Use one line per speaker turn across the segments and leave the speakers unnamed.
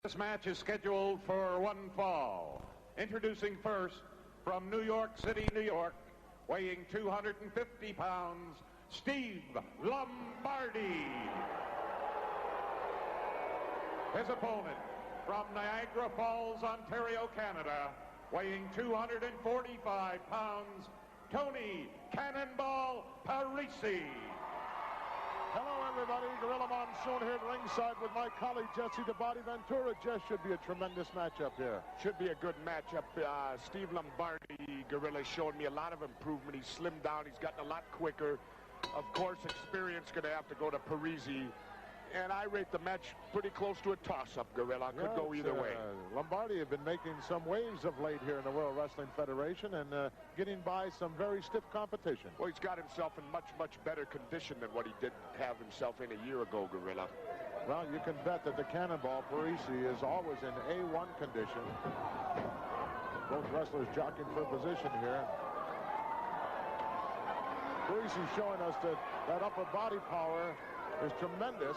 This match is scheduled for one fall. Introducing first, from New York City, New York, weighing 250 pounds, Steve Lombardi. His opponent, from Niagara Falls, Ontario, Canada, weighing 245 pounds, Tony Cannonball Parisi.
Hello, everybody. Gorilla Monsoon here at ringside with my colleague, Jesse the Body Ventura. Jess, should be a tremendous matchup here.
Should be a good matchup. Steve Lombardi, Gorilla, showed me a lot of improvement. He's slimmed down. He's gotten a lot quicker. Of course, experience going to have to go to Parisi. And I rate the match pretty close to a toss-up, Gorilla. Could go either way.
Lombardi have been making some waves of late here in the World Wrestling Federation and getting by some very stiff competition.
Well, he's got himself in much, much better condition than what he did have himself in a year ago, Gorilla.
Well, you can bet that the Cannonball Parisi is always in A1 condition. Both wrestlers jockeying for position here. Parisi showing us that upper body power is tremendous.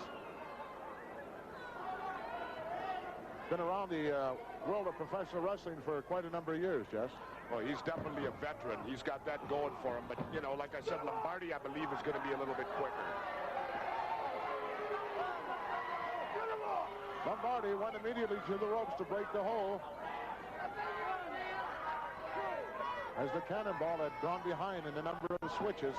Been around the world of professional wrestling for quite a number of years, Jess.
Well, he's definitely a veteran. He's got that going for him. But, you know, like I said, Lombardi, I believe, is going to be a little bit quicker.
Lombardi went immediately to the ropes to break the hole, as the Cannonball had gone behind in a number of the switches.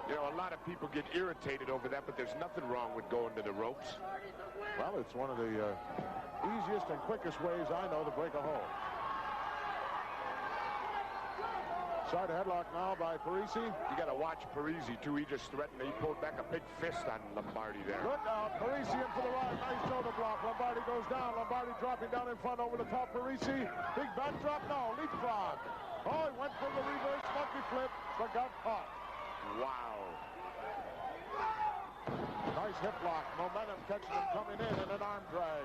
You know, a lot of people get irritated over that, but there's nothing wrong with going to the ropes.
Well, it's one of the easiest and quickest ways I know to break a hole. Side headlock now by Parisi.
You got to watch Parisi, too. He just threatened. He pulled back a big fist on Lombardi there.
Look out. Parisi in for the ride. Nice shoulder block. Lombardi goes down. Lombardi dropping down in front over the top. Parisi. Big backdrop. No. Leapfrog. Oh, he went for the reverse monkey flip, but got caught.
Wow.
Nice hip lock. Momentum catching him coming in and an arm drag.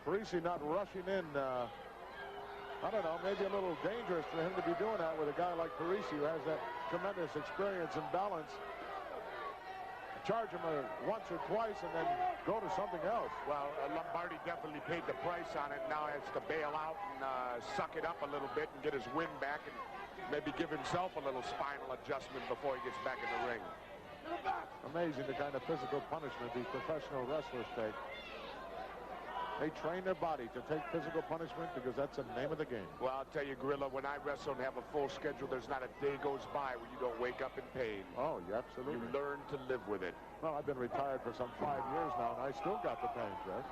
Parisi not rushing in. I don't know, maybe a little dangerous for him to be doing that with a guy like Parisi, who has that tremendous experience and balance. Charge him once or twice and then go to something else.
Well, Lombardi definitely paid the price on it. Now has to bail out and suck it up a little bit and get his wind back and maybe give himself a little spinal adjustment before he gets back in the ring.
Amazing the kind of physical punishment these professional wrestlers take. They train their body to take physical punishment because that's the name of the game.
Well, I'll tell you, Gorilla, when I wrestle and have a full schedule, there's not a day goes by where you don't wake up in pain.
Oh, yeah, absolutely.
You learn to live with it.
Well, I've been retired for some 5 years now, and I still got the pain, Jess.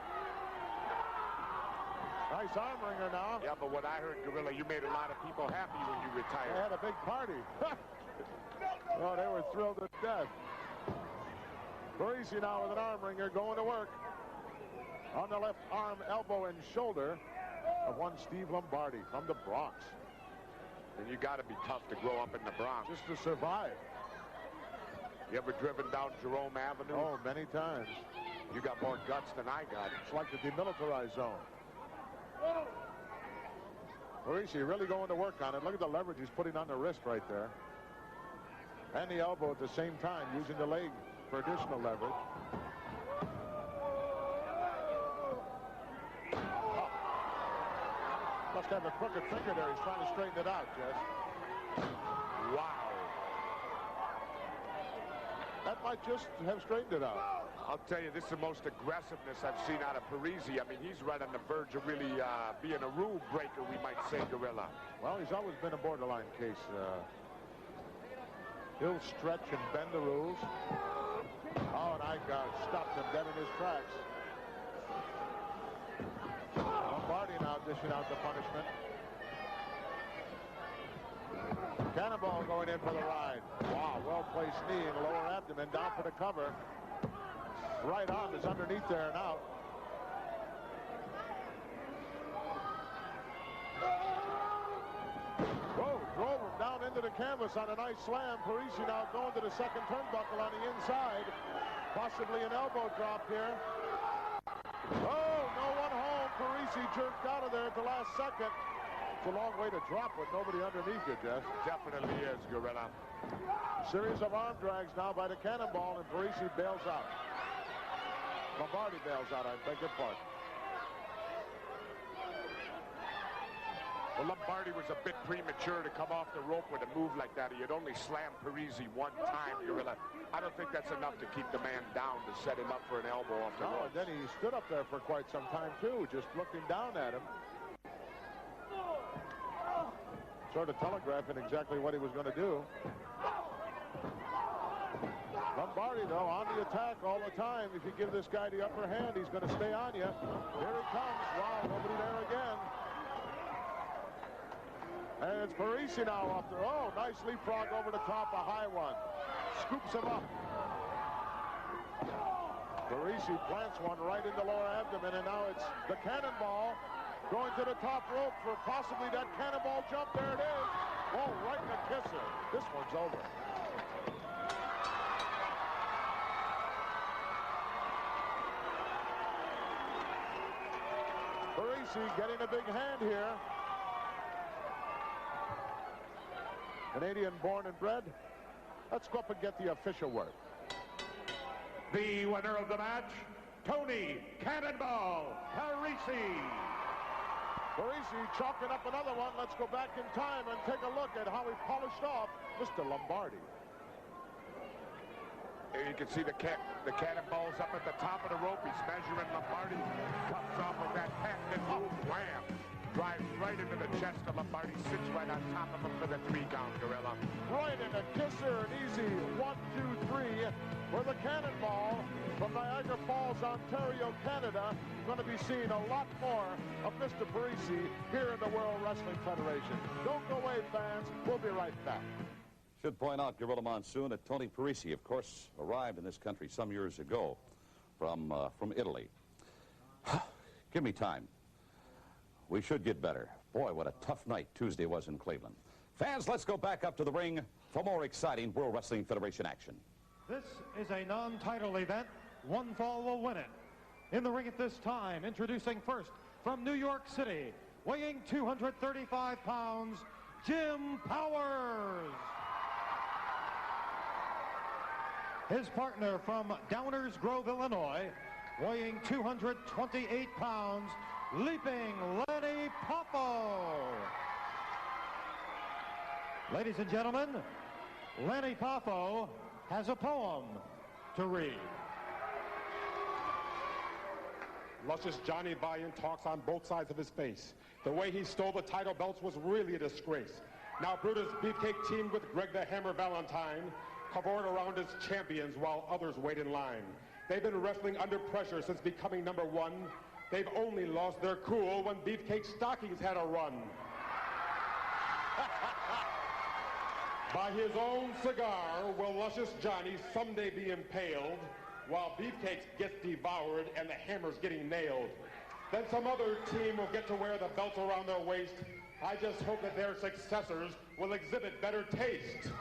Nice arm wringer now.
Yeah, but what I heard, Gorilla, you made a lot of people happy when you retired.
They had a big party. Oh, they were thrilled to death. Parisi now with an arm wringer going to work. On the left arm, elbow, and shoulder of one Steve Lombardi from the Bronx.
And you got to be tough to grow up in the Bronx.
Just to survive.
You ever driven down Jerome Avenue?
Oh, many times.
You got more guts than I got.
It's like the demilitarized zone. Parisi really going to work on it. Look at the leverage he's putting on the wrist right there. And the elbow at the same time, using the leg for additional leverage. Must have a crooked finger there. He's trying to straighten it out, Jess.
Wow.
That might just have straightened it out.
I'll tell you, this is the most aggressiveness I've seen out of Parisi. I mean, he's right on the verge of really being a rule breaker, we might say, Gorilla.
Well, he's always been a borderline case. He'll stretch and bend the rules. Oh, and I stopped him dead in his tracks. Lombardi now dishing out the punishment. Cannonball going in for the ride. Wow, well-placed knee in the lower abdomen, down for the cover. Right arm is underneath there and out. Whoa, drove him down into the canvas on a nice slam. Parisi now going to the second turnbuckle on the inside. Possibly an elbow drop here. Oh, no one home. Parisi jerked out of there at the last second. It's a long way to drop with nobody underneath you, Jess.
Definitely is, Gorilla.
Series of arm drags now by the Cannonball, and Parisi bails out. Lombardi bails out, I beg your pardon.
Well, Lombardi was a bit premature to come off the rope with a move like that. He had only slammed Parisi one time, Gorilla. I don't think that's enough to keep the man down to set him up for an elbow off the rope.
And then he stood up there for quite some time, too, just looking down at him. Sort of telegraphing exactly what he was going to do. Lombardi, though, on the attack all the time. If you give this guy the upper hand, he's going to stay on you. Here he comes. Wow, nobody there again. And it's Parisi now up there. Oh, nice leapfrog over the top, a high one. Scoops him up. Parisi plants one right in the lower abdomen, and now it's the Cannonball going to the top rope for possibly that Cannonball jump. There it is. Oh, right in the kisser. This one's over. Parisi getting a big hand here. Canadian born and bred. Let's go up and get the official word.
The winner of the match, Tony Cannonball Parisi.
Parisi chalking up another one. Let's go back in time and take a look at how he polished off Mr. Lombardi.
Here you can see the Cannonball's up at the top of the rope. He's measuring Lombardi. Comes off with that patented move. Wham! Drives right into the chest of Lombardi. Sits right on top of him for the 3 count, Gorilla.
Right in a kisser. An easy 1, 2, 3 for the Cannonball from Niagara Falls, Ontario, Canada. Going to be seeing a lot more of Mr. Parisi here in the World Wrestling Federation. Don't go away, fans. We'll be right back.
Should point out, Gorilla Monsoon, that Tony Parisi, of course, arrived in this country some years ago from Italy. Give me time. We should get better. Boy, what a tough night Tuesday was in Cleveland. Fans, let's go back up to the ring for more exciting World Wrestling Federation action.
This is a non-title event. One fall will win it. In the ring at this time, introducing first from New York City, weighing 235 pounds, Jim Powers. His partner from Downers Grove, Illinois, weighing 228 pounds, Leaping Lenny Poffo. Ladies and gentlemen, Lenny Poffo has a poem to read.
Luscious Johnny Valiant talks on both sides of his face. The way he stole the title belts was really a disgrace. Now Brutus Beefcake teamed with Greg the Hammer Valentine, covered around as champions while others wait in line. They've been wrestling under pressure since becoming #1. They've only lost their cool when Beefcake Stockings had a run. By his own cigar will Luscious Johnny someday be impaled while Beefcakes gets devoured and the Hammer's getting nailed. Then some other team will get to wear the belts around their waist. I just hope that their successors will exhibit better taste.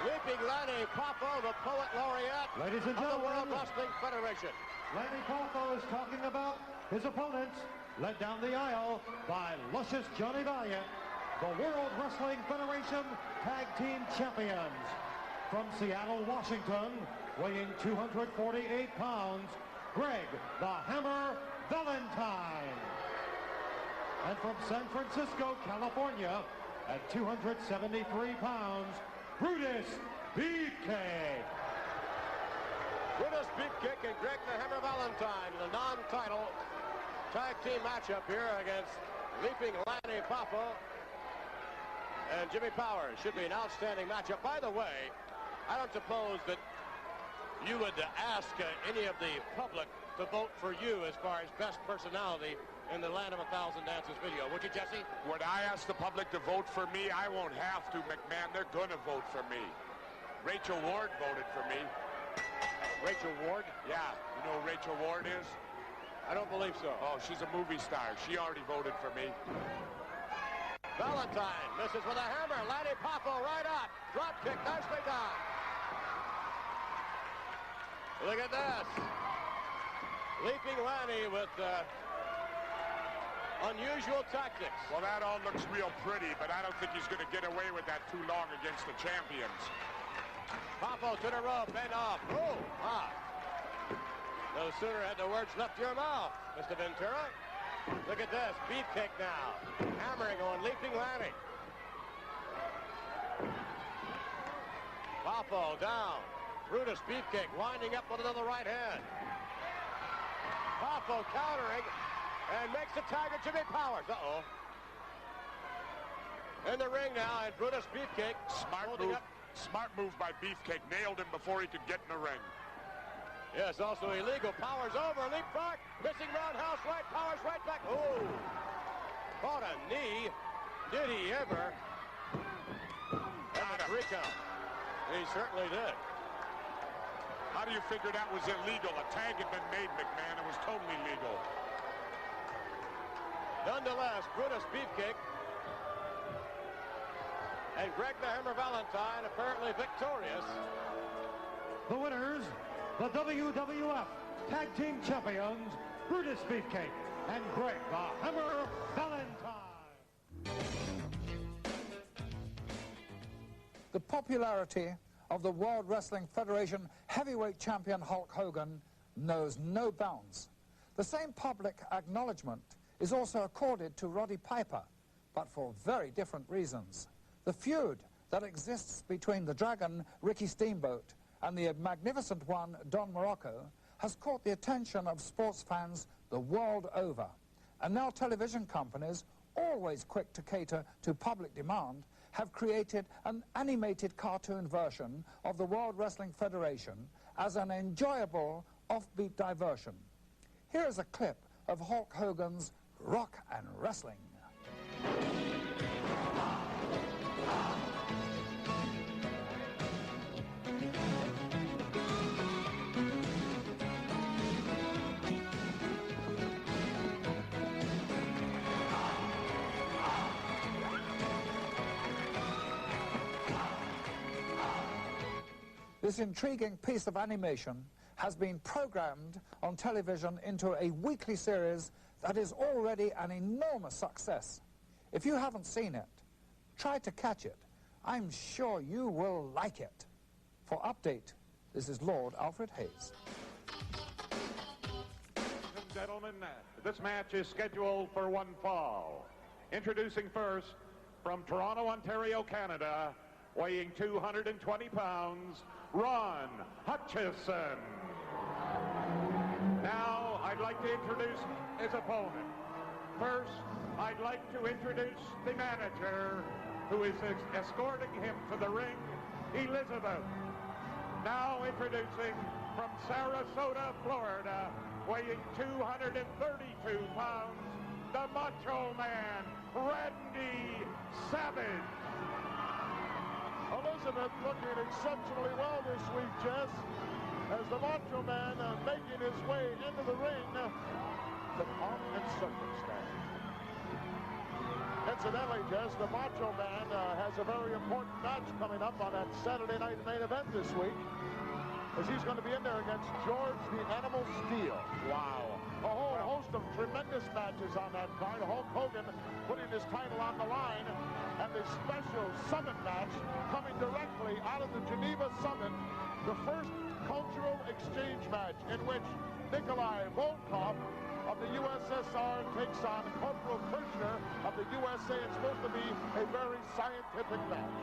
Leaping Lenny Poffo, the poet laureate
Ladies and
of the World
gentlemen,
Wrestling Federation.
Lenny Poffo is talking about his opponents, led down the aisle by Luscious Johnny Valiant, the World Wrestling Federation Tag Team Champions. From Seattle, Washington, weighing 248 pounds, Greg the Hammer Valentine. And from San Francisco, California, at 273 pounds, Brutus Beefcake.
Brutus Beefcake and Greg the Hammer Valentine in a non-title tag team matchup here against Leaping Lenny Poffo and Jimmy Powers. Should be an outstanding matchup. By the way, I don't suppose that you would ask any of the public to vote for you as far as best personality in the Land of 1,000 Dances video. Would you, Jesse?
Would I ask the public to vote for me? I won't have to, McMahon. They're going to vote for me. Rachel Ward voted for me.
Rachel Ward?
Yeah. You know who Rachel Ward is?
I don't believe so.
Oh, she's a movie star. She already voted for me.
Valentine misses with a hammer. Lenny Poffo right up. Drop kick. Nicely done. Look at this. Leaping Lenny with unusual tactics.
Well, that all looks real pretty, but I don't think he's going to get away with that too long against the champions.
Popo to the rope and off. Oh, ah. No sooner had the words left your mouth, Mr. Ventura. Look at this, beef kick now. Hammering on Leaping Lanny. Popo down. Brutus beef kick winding up with another right hand. Popo countering and makes the tag at Jimmy Powers. Uh-oh. In the ring now, and Brutus Beefcake.
Smart move by Beefcake. Nailed him before he could get in the ring.
Yes, also illegal. Powers over. Leapfrog. Missing roundhouse right. Powers right back. Oh. Caught a knee. Did he ever? And the 3 count. He certainly did.
How do you figure that was illegal? A tag had been made, McMahon. It was totally legal.
Nonetheless, Brutus Beefcake and Greg the Hammer Valentine apparently victorious.
The winners, the WWF Tag Team Champions, Brutus Beefcake and Greg the Hammer Valentine.
The popularity of the World Wrestling Federation heavyweight champion Hulk Hogan knows no bounds. The same public acknowledgement is also accorded to Roddy Piper, but for very different reasons. The feud that exists between the Dragon, Ricky Steamboat, and the magnificent one, Don Morocco, has caught the attention of sports fans the world over. And now television companies, always quick to cater to public demand, have created an animated cartoon version of the World Wrestling Federation as an enjoyable offbeat diversion. Here is a clip of Hulk Hogan's Rock and Wrestling. This intriguing piece of animation has been programmed on television into a weekly series that is already an enormous success. If you haven't seen it, try to catch it. I'm sure you will like it. For Update, this is Lord Alfred Hayes.
Ladies and gentlemen, this match is scheduled for one fall. Introducing first, from Toronto, Ontario, Canada, weighing 220 pounds, Ron Hutchison. Now, I'd like to introduce his opponent. First, I'd like to introduce the manager who is escorting him to the ring, Elizabeth. Now introducing from Sarasota, Florida, weighing 232 pounds, the Macho Man, Randy Savage.
Elizabeth looking exceptionally well this week, Jess, as the Macho Man making his way into the ring to pomp and circumstance. Incidentally, Jess, the Macho Man has a very important match coming up on that Saturday night main event this week, as he's going to be in there against George the Animal Steel. Wow. A whole host of tremendous matches on that card. Hulk Hogan putting his title on the line, and the special summit match coming directly out of the Geneva Summit, the first cultural exchange match in which Nikolai Volkov of the USSR takes on Corporal Kirchner of the USA. It's supposed to be a very scientific match.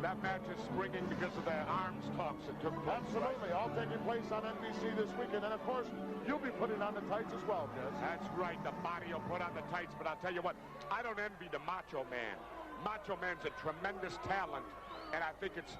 That match is springing because of the arms talks that took place.
Absolutely, all taking place on NBC this weekend. And of course, you'll be putting on the tights as well, Jess.
That's right, the body will put on the tights, but I'll tell you what, I don't envy the Macho Man. Macho Man's a tremendous talent, and I think it's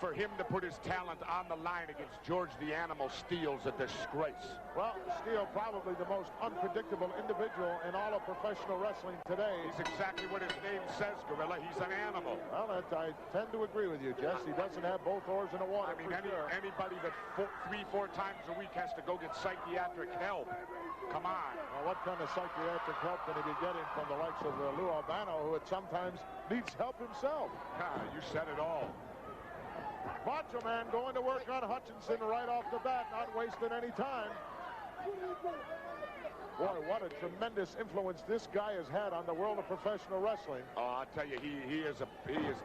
for him to put his talent on the line against George the Animal Steele's a disgrace.
Well, Steele probably the most unpredictable individual in all of professional wrestling today.
He's exactly what his name says, Gorilla. He's an animal.
Well, I tend to agree with you, Jess. He doesn't have both oars in the water.
I mean, anybody that 3-4 times a week has to go get psychiatric help. Come on.
Well, what kind of psychiatric help can he be getting from the likes of Lou Albano, who at sometimes needs help himself?
You said it all.
Macho Man going to work on Hutchinson right off the bat, not wasting any time. Boy, what a tremendous influence this guy has had on the world of professional wrestling.
Oh, I'll tell you, he is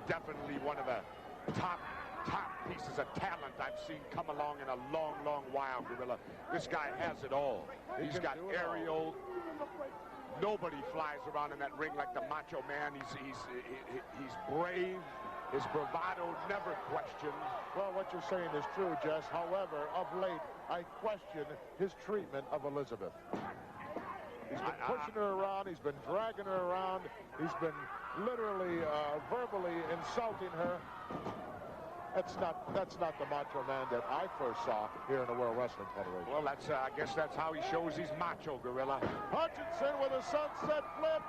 definitely one of the top pieces of talent I've seen come along in a long, long while, Gorilla. This guy has it all. He's got aerial. Nobody flies around in that ring like the Macho Man. He's brave. His bravado never questioned.
Well, what you're saying is true, Jess. However, of late, I question his treatment of Elizabeth. He's been pushing her around. He's been dragging her around. He's been literally, verbally insulting her. That's not the Macho Man that I first saw here in the World Wrestling Federation.
Well, I guess that's how he shows he's macho, Gorilla.
Hutchinson with a sunset flip.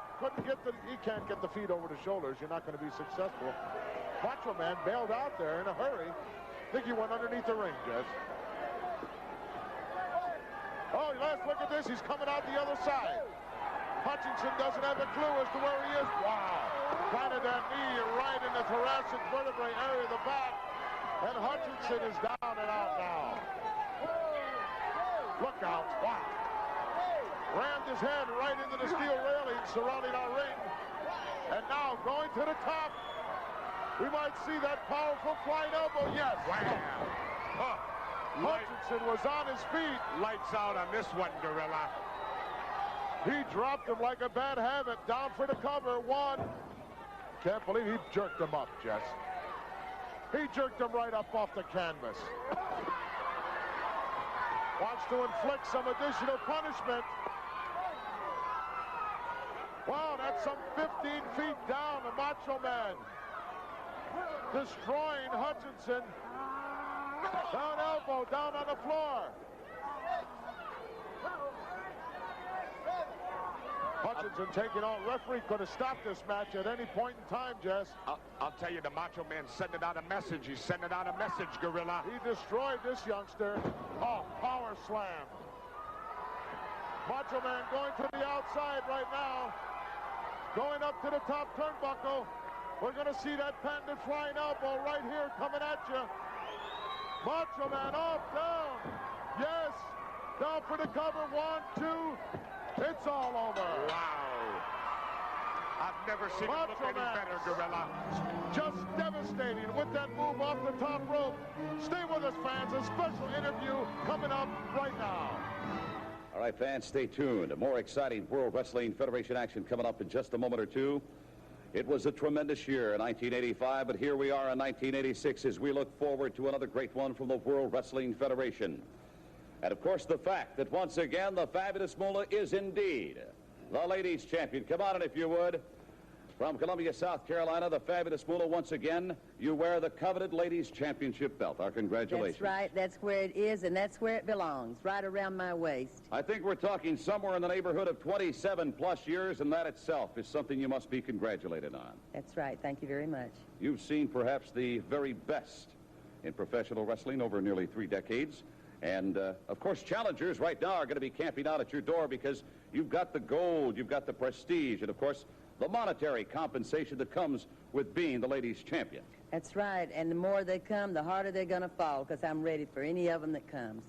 He can't get the feet over the shoulders. You're not going to be successful. Macho Man bailed out there in a hurry. I think he went underneath the ring, Jess. Oh, let's look at this. He's coming out the other side. Hutchinson doesn't have a clue as to where he is. Wow. Planted that knee right in the thoracic vertebrae area of the back. And Hutchinson is down and out now. Look out. Wow. Rammed his head right into the steel railing surrounding our ring. And now going to the top. We might see that powerful flying elbow. Yes.
Wow.
Hutchinson was on his feet.
Lights out on this one, Gorilla.
He dropped him like a bad habit. Down for the cover. One. Can't believe he jerked him up, Jess. He jerked him right up off the canvas. Wants to inflict some additional punishment. Wow, that's some 15 feet down, the Macho Man. Destroying Hutchinson. Down elbow, down on the floor. Hutchinson taking on. Referee could have stopped this match at any point in time, Jess.
I'll tell you, the Macho Man sending out a message. He's sending out a message, Gorilla.
He destroyed this youngster. Oh, power slam. Macho Man going to the outside right now. Going up to the top turnbuckle. We're going to see that patented flying elbow right here coming at you. Macho Man up, down. Yes. Down for the cover. 1, 2. It's all over.
Wow. I've never seen him look any better, Gorilla.
Just devastating with that move off the top rope. Stay with us, fans. A special interview coming up right now.
All right, fans, stay tuned. More exciting World Wrestling Federation action coming up in just a moment or two. It was a tremendous year in 1985, but here we are in 1986 as we look forward to another great one from the World Wrestling Federation. And, of course, the fact that once again the fabulous Moolah is indeed the ladies' champion. Come on in, if you would. From Columbia, South Carolina, the fabulous Moolah, once again, you wear the coveted ladies' championship belt. Our congratulations.
That's right. That's where it is, and that's where it belongs, right around my waist.
I think we're talking somewhere in the neighborhood of 27-plus years, and that itself is something you must be congratulated on.
That's right. Thank you very much.
You've seen perhaps the very best in professional wrestling over nearly 3 decades. And, of course, challengers right now are going to be camping out at your door because you've got the gold, you've got the prestige, and, of course, the monetary compensation that comes with being the ladies' champion.
That's right. And the more they come, the harder they're going to fall, because I'm ready for any of them that comes.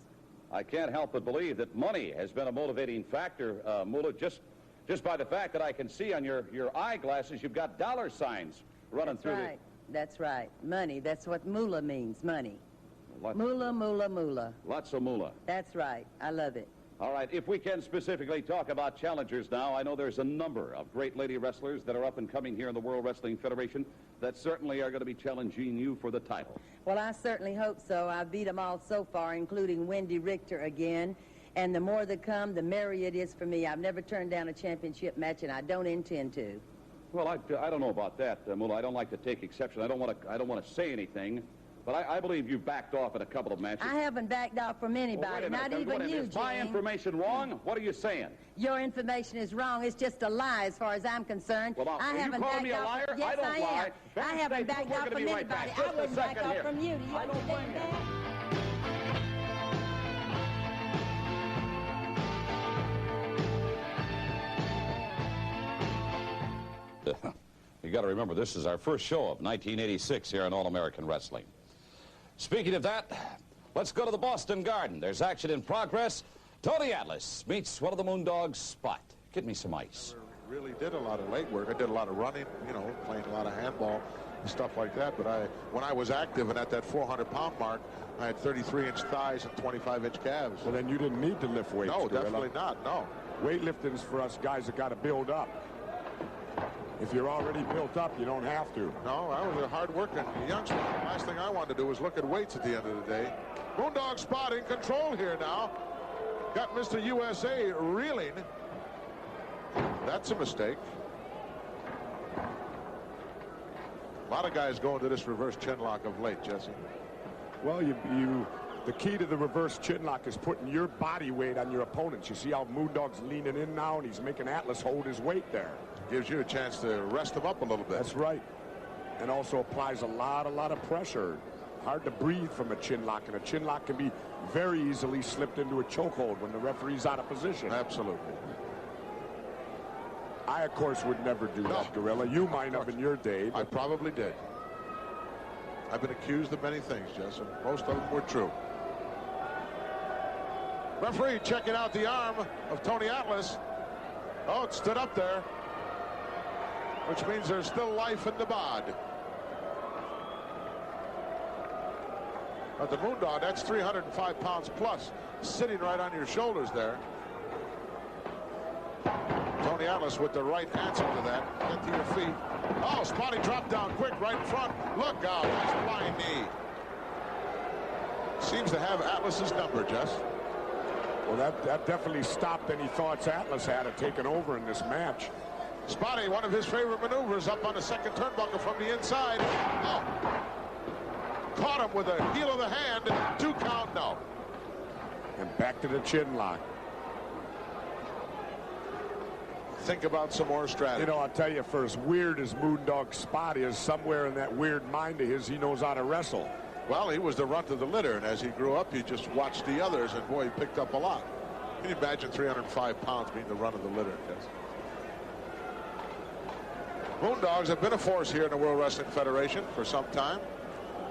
I can't help but believe that money has been a motivating factor, Moolah, just by the fact that I can see on your eyeglasses you've got dollar signs running through.
That's right. That's right. Money. That's what moolah means, money. Moolah, moolah, moolah.
Lots of moolah.
That's right. I love it.
All right, if we can specifically talk about challengers now, I know there's a number of great lady wrestlers that are up and coming here in the World Wrestling Federation that certainly are going to be challenging you for the title.
Well, I certainly hope so. I've beat them all so far, including Wendy Richter again. And the more they come, the merrier it is for me. I've never turned down a championship match, and I don't intend to.
Well, I don't know about that, Moolah. I don't like to take exception. I don't want to say anything. But I believe you backed off in a couple of matches.
I haven't backed off from anybody, not even you,
Is my information wrong? What are you saying?
Your information is wrong. It's just a lie as far as I'm concerned.
Well,
I haven't
you calling me a liar?
Yes,
I don't lie.
I haven't backed off from anybody. I wouldn't back off from you. Do you understand
that? You got to remember, this is our first show of 1986 here in All-American Wrestling. Speaking of that, let's go to the Boston Garden. There's action in progress Tony Atlas meets one of the Moondogs, Spot. Get me some ice.
Really did a lot of leg work. I did a lot of running, you know, playing a lot of handball and stuff like that. But when I was active and at that 400-pound mark, I had 33-inch thighs and 25-inch calves.
Well, then you didn't need to lift weights.
No,
Gorilla.
definitely not. No.
Weightlifting's for us guys that got to build up. If you're already built up, you don't have to.
No, I was a hard-working youngster. The last thing I wanted to do was look at weights at the end of the day. Moondog Spot in control here now. Got Mr. USA reeling. That's a mistake. A lot of guys going to this reverse chin lock of late, Jesse.
Well, the key to the reverse chin lock is putting your body weight on your opponents. You see how Moondog's leaning in now, and he's making Atlas hold his weight there.
Gives you a chance to rest him up a little bit.
That's right. And also applies a lot of pressure. Hard to breathe from a chin lock, and a chin lock can be very easily slipped into a chokehold when the referee's out of position.
Absolutely.
I, of course, would never do that, Gorilla. You might have in your day.
I probably did. I've been accused of many things, Jess, and most of them were true. Referee checking out the arm of Tony Atlas. Oh, it stood up there, which means there's still life in the bod. But the Moondog, that's 305 pounds plus, sitting right on your shoulders there. Tony Atlas with the right answer to that. Get to your feet. Oh, Spotty dropped down quick right in front. Look out, nice flying knee. Seems to have Atlas's number, Jess.
Well, that definitely stopped any thoughts Atlas had of taking over in this match.
Spotty, one of his favorite maneuvers, up on the second turnbuckle from the inside. Oh. Caught him with a heel of the hand. 2 count, no.
And back to the chin lock.
Think about some more strategy.
You know, I'll tell you, for as weird as Moondog Spot is, somewhere in that weird mind of his, he knows how to wrestle.
Well, he was the runt of the litter, and as he grew up, he just watched the others, and boy, he picked up a lot. Can you imagine 305 pounds being the run of the litter? Yes. Moondogs have been a force here in the World Wrestling Federation for some time.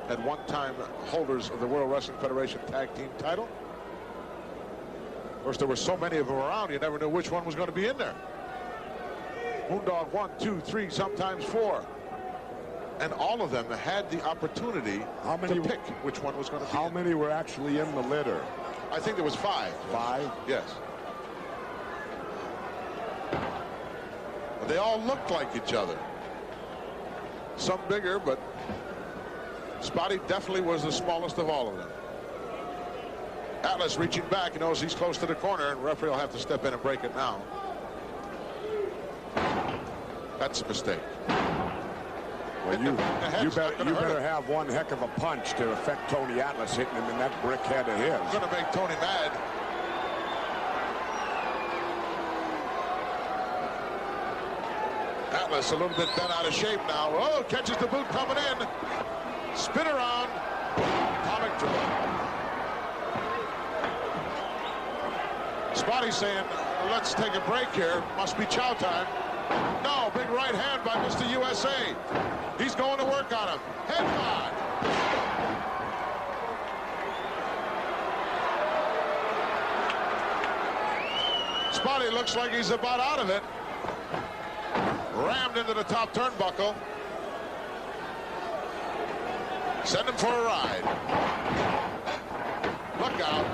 At one time, holders of the World Wrestling Federation Tag Team title. Of course, there were so many of them around, you never knew which one was going to be in there. Moondog 1, 2, 3, sometimes 4. And all of them had the opportunity to pick which one was going to be.
How many were actually in the litter?
I think there was 5.
5?
Yes. They all looked like each other. Some bigger, but Spotty definitely was the smallest of all of them. Atlas reaching back, he knows he's close to the corner, and referee will have to step in and break it now. That's a mistake.
Well, you better have one heck of a punch to affect Tony Atlas hitting him in that brick head of his.
It's going to make Tony mad. Atlas a little bit bent out of shape now. Oh, catches the boot coming in. Spin around. Atomic drop. Spotty saying, let's take a break here. Must be chow time. No, big right hand by Mr. USA. He's going to work on him. Headbutt. Spotty looks like he's about out of it. Rammed into the top turnbuckle. Send him for a ride. Look out.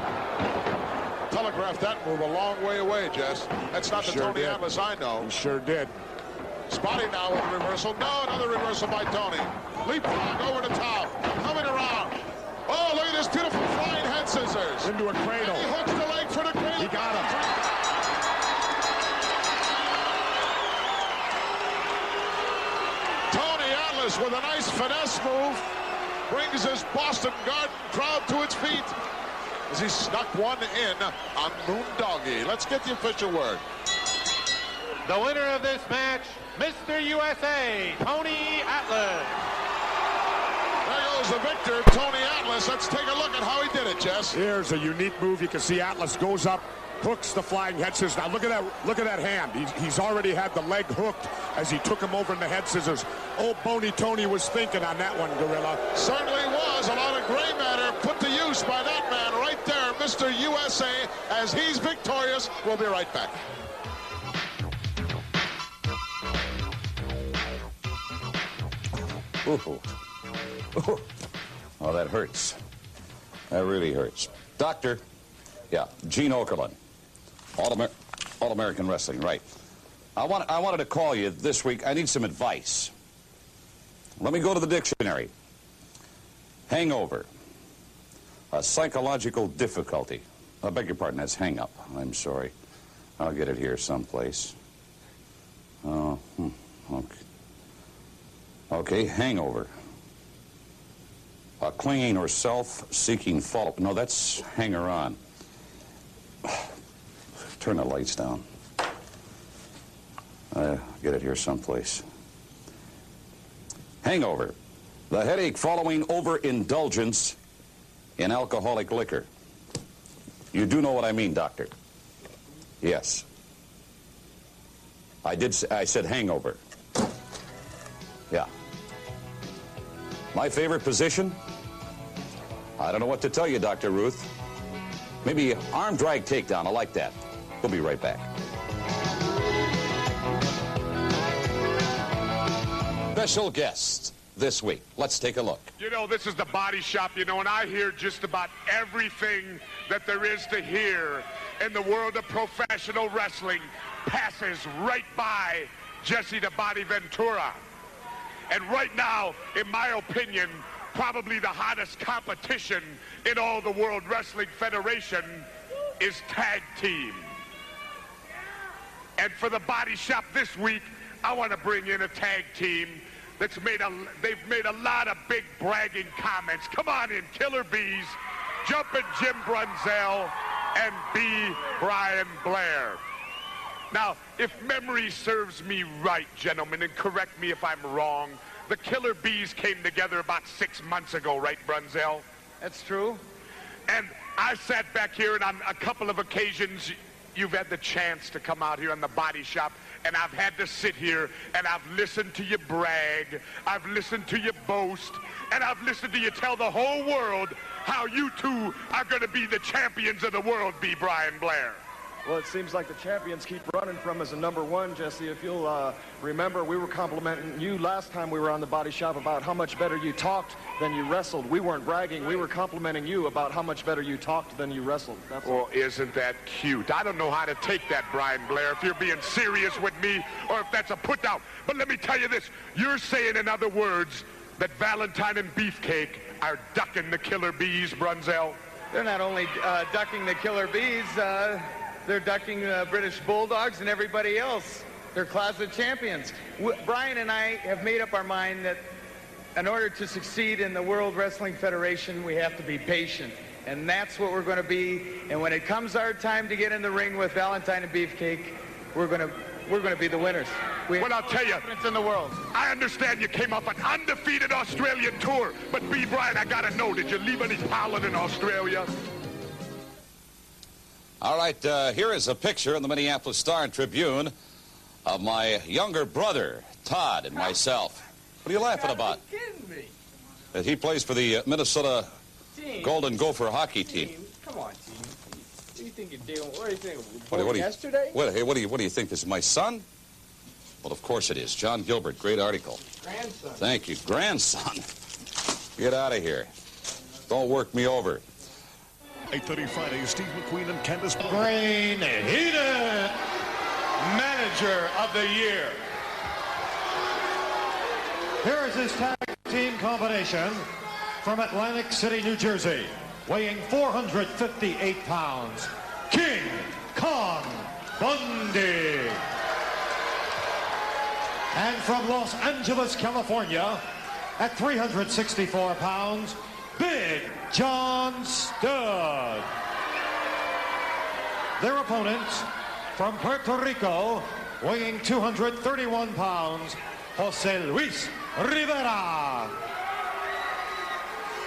Telegraphed that move a long way away, Jess. That's not the Tony Atlas I know.
He sure did.
Spotty now with a reversal. No, another reversal by Tony. Leapfrog over the top. Coming around. Oh, look at this beautiful flying head scissors.
Into a cradle.
And he hooks the leg for the cradle.
He got him.
Tony Atlas with a nice finesse move brings his Boston Garden crowd to its feet as he snuck one in on Moondoggy. Let's get the official word.
The winner of this match, Mr. USA, Tony Atlas.
There goes the victor, Tony Atlas. Let's take a look at how he did it, Jess.
Here's a unique move. You can see Atlas goes up, hooks the flying head scissors. Now look at that hand. He's already had the leg hooked as he took him over in the head scissors. Old Bony Tony was thinking on that one, Gorilla.
Certainly was. A lot of gray matter put to use by that man right there. Mr. USA as he's victorious. We'll be right back.
Ooh. Ooh. Oh, that hurts. That really hurts. Doctor, yeah, Gene Okerlund, All-American Wrestling, right. I wanted to call you this week. I need some advice. Let me go to the dictionary. Hangover. A psychological difficulty. I beg your pardon, that's hang-up. I'm sorry. I'll get it here someplace. Oh, okay. Okay, hangover. A clinging or self-seeking fault. No, that's hanger-on. Turn the lights down. I'll get it here someplace. Hangover. The headache following overindulgence in alcoholic liquor. You do know what I mean, doctor? Yes. I said hangover. Yeah. My favorite position? I don't know what to tell you, Dr. Ruth. Maybe arm drag takedown. I like that. We'll be right back. Special guest this week. Let's take a look.
You know, this is the Body Shop, you know, and I hear just about everything that there is to hear in the world of professional wrestling passes right by Jesse the Body Ventura. And right now, in my opinion, probably the hottest competition in all the World Wrestling Federation is tag team. And for the Body Shop this week, I want to bring in a tag team they've made a lot of big bragging comments. Come on in, Killer Bees, Jumpin' Jim Brunzell, and B. Brian Blair. Now, if memory serves me right, gentlemen, and correct me if I'm wrong, the Killer Bees came together about 6 months ago, right, Brunzell?
That's true.
And I sat back here, and on a couple of occasions, you've had the chance to come out here on the Body Shop, and I've had to sit here, and I've listened to you brag, I've listened to you boast, and I've listened to you tell the whole world how you two are going to be the champions of the world, B. Brian Blair.
Well, it seems like the champions keep running from us a number one, Jesse. If you'll remember, we were complimenting you last time we were on the Body Shop about how much better you talked than you wrestled. We weren't bragging. We were complimenting you about how much better you talked than you wrestled. That's
well, isn't that cute? I don't know how to take that, Brian Blair, if you're being serious with me or if that's a put down. But let me tell you this. You're saying, in other words, that Valentine and Beefcake are ducking the Killer Bees, Brunzell?
They're not only ducking the Killer Bees, they're ducking British Bulldogs and everybody else. They're closet champions. Brian and I have made up our mind that in order to succeed in the World Wrestling Federation, we have to be patient. And that's what we're going to be. And when it comes our time to get in the ring with Valentine and Beefcake, we're going to be the winners.
Well, I'll tell you,
confidence in the world.
I understand you came off an undefeated Australian tour, but B. Brian, I got to know, did you leave any pollen in Australia?
All right, here is a picture in the Minneapolis Star-Tribune of my younger brother, Todd, and myself. What are you laughing about?
You're kidding me.
He plays for the Minnesota Golden Gopher hockey team.
Come on, team. What do you think you're doing? What do you think?
What
Yesterday?
What do you think? This is my son? Well, of course it is. John Gilbert, great article.
Grandson.
Thank you. Grandson. Get out of here. Don't work me over.
8:30 Friday, Steve McQueen and Candace
Brain Heenan, Manager of the Year. Here is his tag team combination from Atlantic City, New Jersey, weighing 458 pounds, King Kong Bundy. And from Los Angeles, California, at 364 pounds, Big John Studd. Their opponents from Puerto Rico, weighing 231 pounds, Jose Luis Rivera.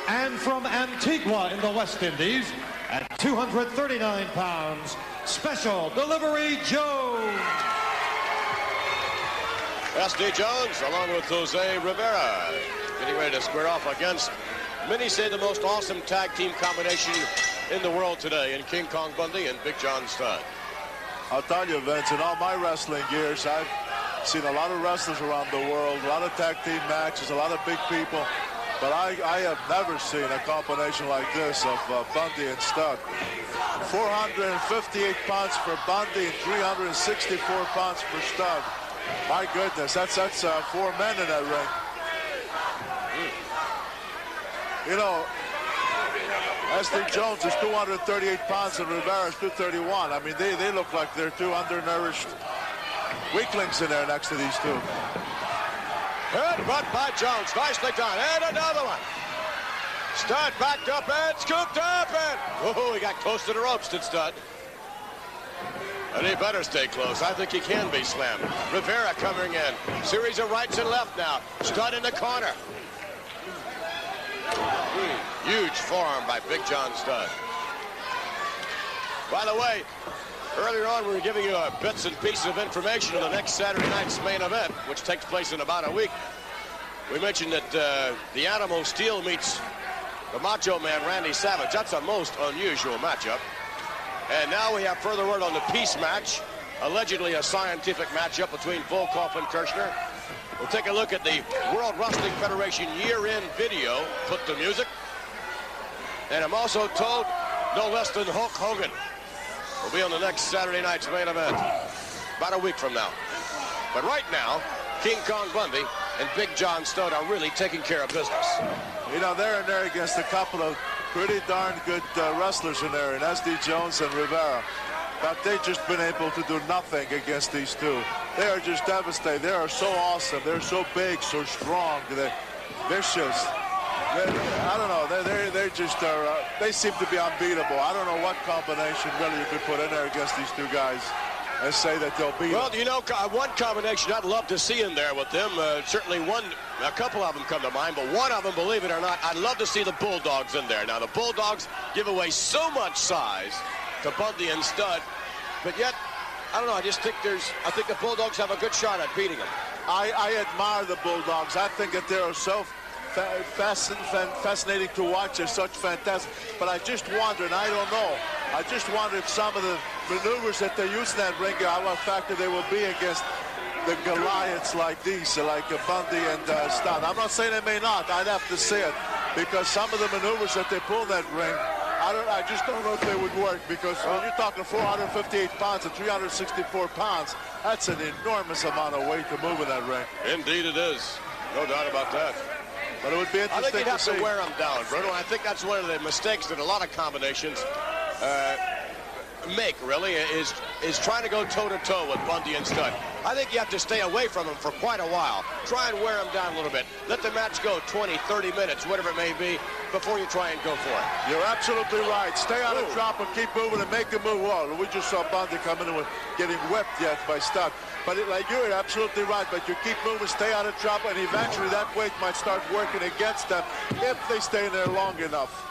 And from Antigua in the West Indies, at 239 pounds, Special Delivery Jones.
SD Jones, along with Jose Rivera, getting ready to square off against many say the most awesome tag team combination in the world today in King Kong Bundy and Big John Studd?
I'll tell you, Vince, in all my wrestling years, I've seen a lot of wrestlers around the world, a lot of tag team matches, a lot of big people. But I have never seen a combination like this of Bundy and Studd. 458 pounds for Bundy and 364 pounds for Studd. My goodness, that's 4 men in that ring. You know, S.D. Jones is 238 pounds and Rivera's 231. I mean, they look like they're two undernourished weaklings in there next to these two.
Good butt by Jones, nicely done, and another one. Studd backed up and scooped up, and oh, he got close to the ropes, did Studd. And he better stay close. I think he can be slammed. Rivera coming in. Series of rights and left now. Studd in the corner. Huge forearm by Big John Studd. By the way, earlier on we were giving you bits and pieces of information on the next Saturday night's main event, which takes place in about a week. We mentioned that the Animal Steel meets the Macho Man Randy Savage. That's a most unusual matchup. And now we have further word on the peace match, allegedly a scientific matchup between Volkov and Kirshner. We'll take a look at the World Wrestling Federation year-end video. Put the music. And I'm also told no less than Hulk Hogan will be on the next Saturday night's main event about a week from now. But right now, King Kong Bundy and Big John Studd are really taking care of business.
You know, they're in there against a couple of pretty darn good wrestlers in there, and S.D. Jones and Rivera. But they've just been able to do nothing against these two. They are just devastated. They are so awesome. They're so big, so strong. They're vicious. I don't know. They just are. They seem to be unbeatable. I don't know what combination really you could put in there against these two guys and say that they'll beat them.
Well, you know, one combination I'd love to see in there with them. Certainly a couple of them come to mind, but one of them, believe it or not, I'd love to see the Bulldogs in there. Now, the Bulldogs give away so much size to Bundy and Studd, but yet, I don't know, I think the Bulldogs have a good shot at beating them.
I admire the Bulldogs. I think that they're so fascinating to watch. They're such fantastic. But I just wonder, and I don't know, I just wonder if some of the maneuvers that they use in that ring, what factor they will be against the Goliaths like these, like Bundy and Studd. I'm not saying they may not. I'd have to see it, because some of the maneuvers that they pull in that ring, I just don't know if they would work, because when you're talking 458 pounds and 364 pounds, that's an enormous amount of weight to move in that ring.
Indeed it is. No doubt about that.
But it would be interesting.
I think you'd have to wear them down, Bruno. I think that's one of the mistakes that a lot of combinations make, really, is trying to go toe-to-toe with Bundy and Studd. I think you have to stay away from them for quite a while. Try and wear them down a little bit. Let the match go 20, 30 minutes, whatever it may be, before you try and go for it.
You're absolutely right. Stay on the drop and keep moving and make the move. Well, we just saw Bundy come in with getting whipped yet by Studd. But you're absolutely right. But you keep moving, stay on the drop, and eventually that weight might start working against them if they stay there long enough.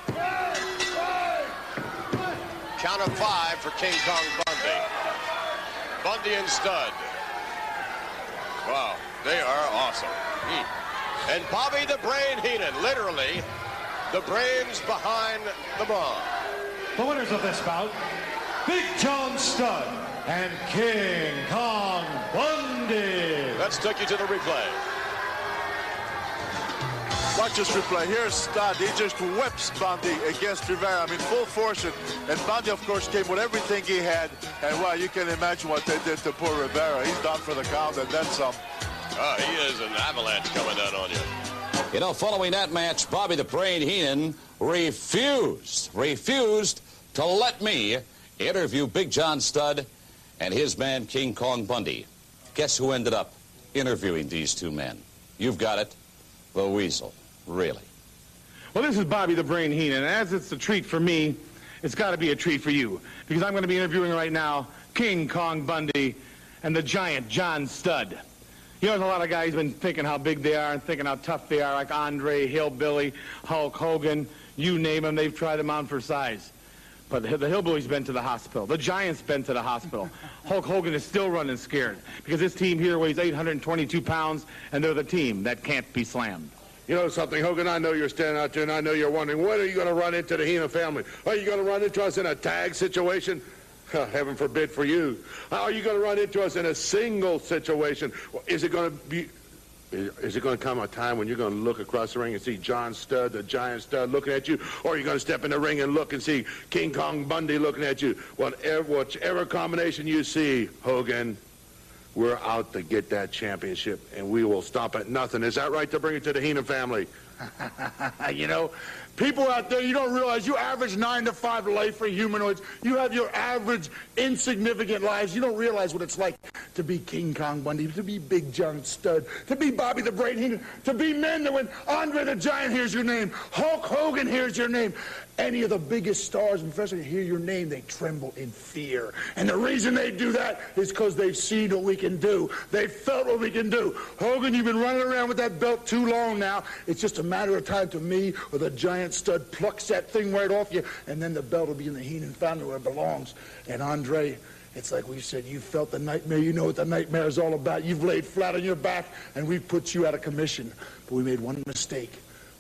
Count of 5 for King Kong Bundy. Bundy and Studd. Wow, they are awesome. And Bobby the Brain Heenan, literally the brains behind the bomb.
The winners of this bout, Big John Studd and King Kong Bundy.
Let's take you to the replay.
Watch this replay. Here's Studd. He just whips Bundy against Rivera. I mean, full force. And Bundy, of course, came with everything he had. And, well, you can imagine what they did to poor Rivera. He's done for the count and then some.
He is an avalanche coming down on you.
You know, following that match, Bobby the Brain Heenan refused to let me interview Big John Studd and his man, King Kong Bundy. Guess who ended up interviewing these two men? You've got it. The Weasel. Really.
Well, this is Bobby the Brain Heenan, and as it's a treat for me, it's got to be a treat for you, because I'm going to be interviewing right now King Kong Bundy and the giant John Studd. You know, there's a lot of guys been thinking how big they are and thinking how tough they are, like Andre, Hillbilly, Hulk Hogan, you name them, they've tried them on for size. But the Hillbilly's been to the hospital. The Giant's been to the hospital. Hulk Hogan is still running scared, because this team here weighs 822 pounds, and they're the team that can't be slammed.
You know something, Hogan? I know you're standing out there, and I know you're wondering, when are you going to run into the Heenan family? Are you going to run into us in a tag situation? Heaven forbid for you. How are you going to run into us in a single situation? Is it going to come a time when you're going to look across the ring and see John Studd, the Giant Stud, looking at you? Or are you going to step in the ring and look and see King Kong Bundy looking at you? Whichever combination you see, Hogan, we're out to get that championship, and we will stop at nothing. Is that right, to bring it to the Heenan family?
You know, people out there, you don't realize you average 9 to 5 life for humanoids. You have your average insignificant lives. You don't realize what it's like to be King Kong Bundy, to be Big John Studd, to be Bobby the Brain Heenan, to be men that when Andre the Giant hears your name, Hulk Hogan hears your name, any of the biggest stars in professional hear your name, they tremble in fear. And the reason they do that is because they've seen what we can do. They've felt what we can do. Hogan, you've been running around with that belt too long now. It's just a matter of time to me or the Giant Stud plucks that thing right off you, and then the belt will be in the Heenan family where it belongs. And Andre, it's like we said, you felt the nightmare. You know what the nightmare is all about. You've laid flat on your back, and we've put you out of commission. But we made one mistake.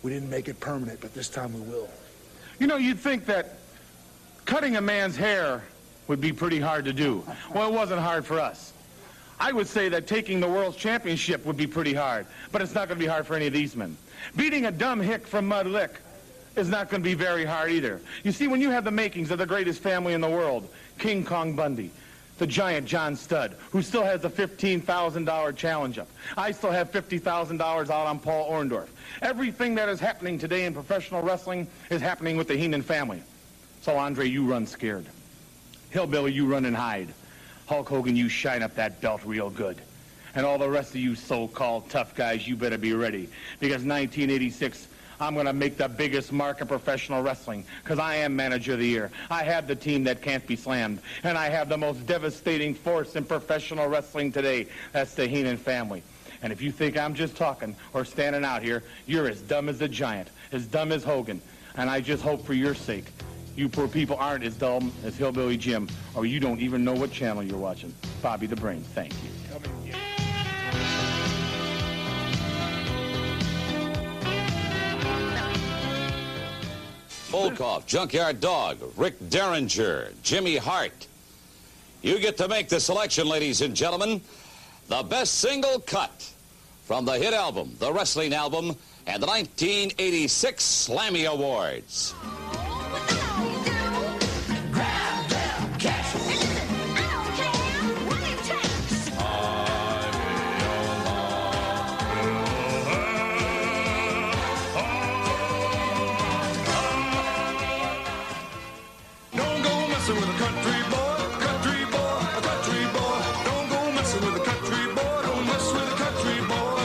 We didn't make it permanent, but this time we will. You know, you'd think that cutting a man's hair would be pretty hard to do. Well, it wasn't hard for us. I would say that taking the world's championship would be pretty hard, but it's not going to be hard for any of these men. Beating a dumb hick from Mud Lick is not going to be very hard either. You see, when you have the makings of the greatest family in the world, King Kong Bundy, the Giant John Studd, who still has the $15,000 challenge up. I still have $50,000 out on Paul Orndorff. Everything that is happening today in professional wrestling is happening with the Heenan family. So, Andre, you run scared. Hillbilly, you run and hide. Hulk Hogan, you shine up that belt real good. And all the rest of you so-called tough guys, you better be ready. Because 1986, I'm going to make the biggest mark in professional wrestling, because I am manager of the year. I have the team that can't be slammed, and I have the most devastating force in professional wrestling today. That's the Heenan family. And if you think I'm just talking or standing out here, you're as dumb as the Giant, as dumb as Hogan. And I just hope for your sake, you poor people aren't as dumb as Hillbilly Jim, or you don't even know what channel you're watching. Bobby the Brain, thank you.
Volkov, Junkyard Dog, Rick Derringer, Jimmy Hart. You get to make the selection, ladies and gentlemen. The best single cut from the hit album, the wrestling album, and the 1986 Slammy Awards.
With a country boy, country boy, a country boy. Don't go messing with a country boy, don't mess with a country boy.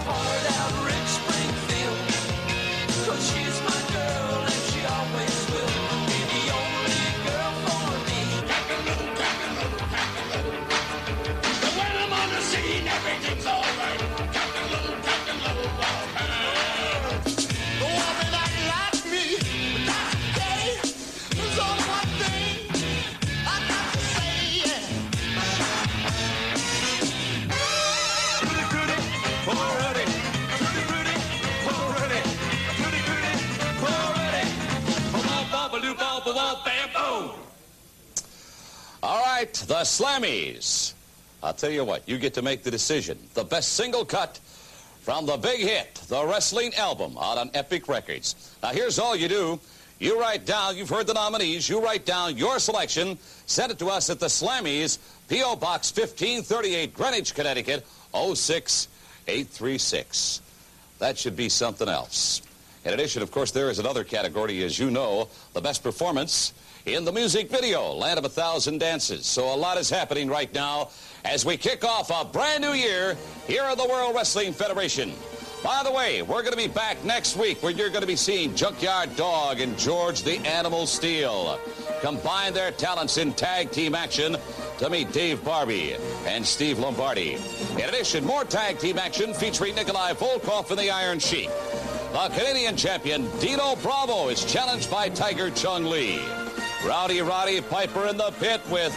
Hard out Rick Springfield, 'cause she's my girl and she always will be the only girl for me. Cock-a-little, cock-a-little, cock-a-little. But when I'm on the scene, everything's alright. Cock-a-little, cock-a-little, alright. The woman that likes me, that day, was all one thing.
All right, the Slammies. I'll tell you what, you get to make the decision. The best single cut from the big hit, the wrestling album, out on Epic Records. Now, here's all you do. You write down, you've heard the nominees, you write down your selection, send it to us at the Slammies, P.O. Box 1538, Greenwich, Connecticut, 06836. That should be something else. In addition, of course, there is another category, as you know, the best performance in the music video, Land of a Thousand Dances. So a lot is happening right now as we kick off a brand new year here at the World Wrestling Federation. By the way, we're going to be back next week where you're going to be seeing Junkyard Dog and George the Animal Steel combine their talents in tag team action to meet Dave Barbie and Steve Lombardi. In addition, more tag team action featuring Nikolai Volkov and the Iron Sheik. The Canadian champion, Dino Bravo, is challenged by Tiger Chung Lee. Rowdy Roddy Piper in the pit with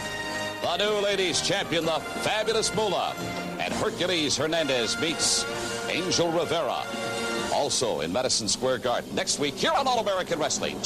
the new ladies champion, the Fabulous Moolah. And Hercules Hernandez meets Angel Rivera. also in Madison Square Garden next week here on All-American Wrestling.